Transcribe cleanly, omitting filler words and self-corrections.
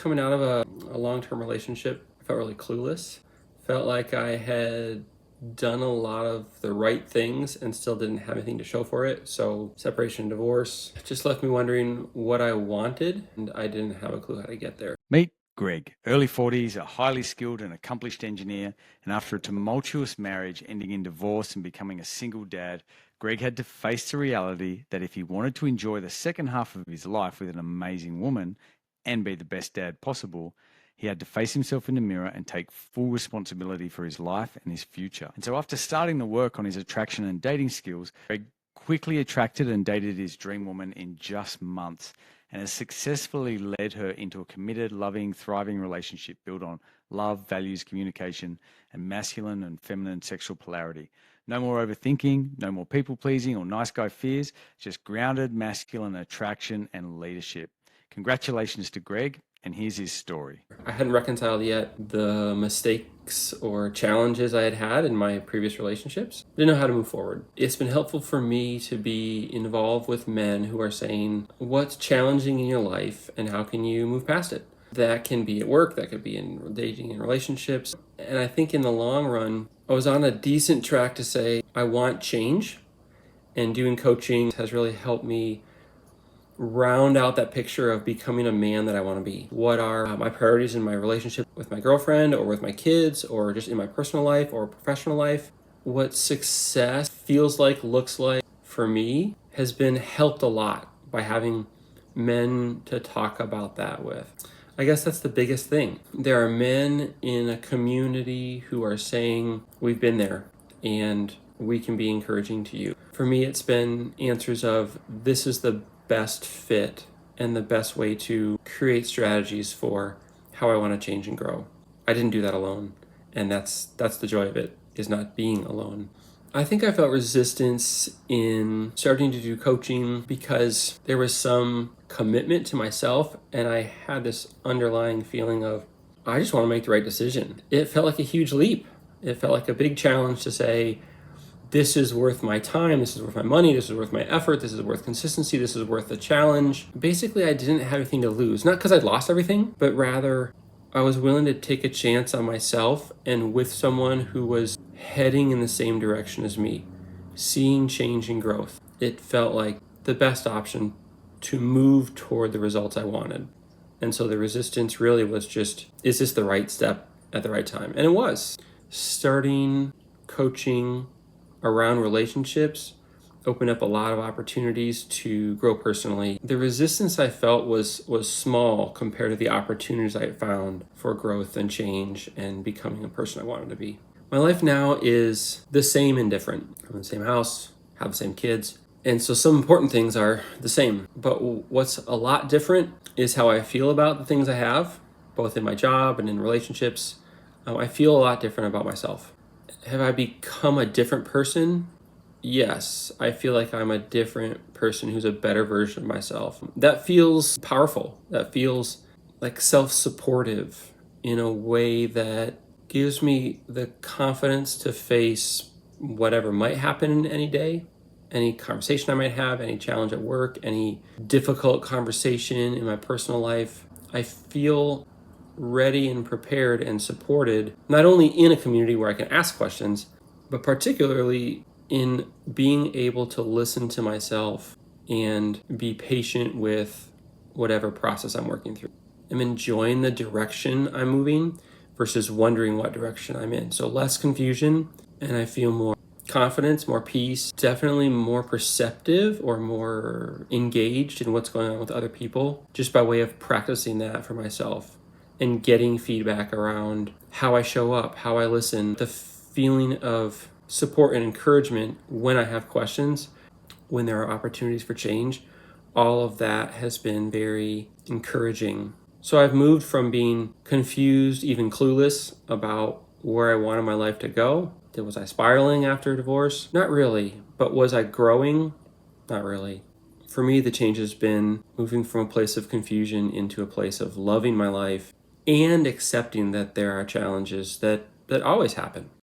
coming out of a long-term relationship. I felt really clueless. Felt like I had done a lot of the right things and still didn't have anything to show for it. So separation and divorce just left me wondering what I wanted, and I didn't have a clue how to get there. Meet Greg, early 40s, a highly skilled and accomplished engineer, and after a tumultuous marriage ending in divorce and becoming a single dad, Greg had to face the reality that if he wanted to enjoy the second half of his life with an amazing woman and be the best dad possible, he had to face himself in the mirror and take full responsibility for his life and his future. And so after starting the work on his attraction and dating skills, Greg quickly attracted and dated his dream woman in just months and has successfully led her into a committed, loving, thriving relationship built on love, values, communication, and masculine and feminine sexual polarity. No more overthinking, no more people-pleasing or nice guy fears, just grounded masculine attraction and leadership. Congratulations to Greg, and here's his story. I hadn't reconciled yet the mistakes or challenges I had had in my previous relationships. Didn't know how to move forward. It's been helpful for me to be involved with men who are saying, what's challenging in your life and how can you move past it? That can be at work, that could be in dating and relationships. And I think in the long run, I was on a decent track to say, I want change. And doing coaching has really helped me round out that picture of becoming a man that I want to be. What are my priorities in my relationship with my girlfriend or with my kids or just in my personal life or professional life? What success feels like, looks like for me has been helped a lot by having men to talk about that with. I guess that's the biggest thing. There are men in a community who are saying, we've been there and we can be encouraging to you. For me, it's been answers of, this is the best fit and the best way to create strategies for how I want to change and grow. I didn't do that alone, and that's the joy of it, is not being alone. I think I felt resistance in starting to do coaching because there was some commitment to myself, and I had this underlying feeling of, I just want to make the right decision. It felt like a huge leap. It felt like a big challenge to say, this is worth my time, this is worth my money, this is worth my effort, this is worth consistency, this is worth the challenge. Basically, I didn't have anything to lose. Not because I'd lost everything, but rather I was willing to take a chance on myself and with someone who was heading in the same direction as me, seeing change and growth. It felt like the best option to move toward the results I wanted. And so the resistance really was just, is this the right step at the right time? And it was. Starting coaching around relationships opened up a lot of opportunities to grow personally. The resistance I felt was small compared to the opportunities I found for growth and change and becoming a person I wanted to be. My life now is the same and different. I'm in the same house, have the same kids, and so some important things are the same. But what's a lot different is how I feel about the things I have, both in my job and in relationships. I feel a lot different about myself. Have I become a different person? Yes, I feel like I'm a different person who's a better version of myself. That feels powerful. That feels like self-supportive in a way that gives me the confidence to face whatever might happen any day, any conversation I might have, any challenge at work, any difficult conversation in my personal life. I feel ready and prepared and supported, not only in a community where I can ask questions, but particularly in being able to listen to myself and be patient with whatever process I'm working through. I'm enjoying the direction I'm moving versus wondering what direction I'm in. So less confusion, and I feel more confidence, more peace, definitely more perceptive or more engaged in what's going on with other people, just by way of practicing that for myself and getting feedback around how I show up, how I listen, the feeling of support and encouragement when I have questions, when there are opportunities for change. All of that has been very encouraging. So I've moved from being confused, even clueless about where I wanted my life to go. Was I spiraling after a divorce? Not really. But was I growing? Not really. For me, the change has been moving from a place of confusion into a place of loving my life and accepting that there are challenges that always happen.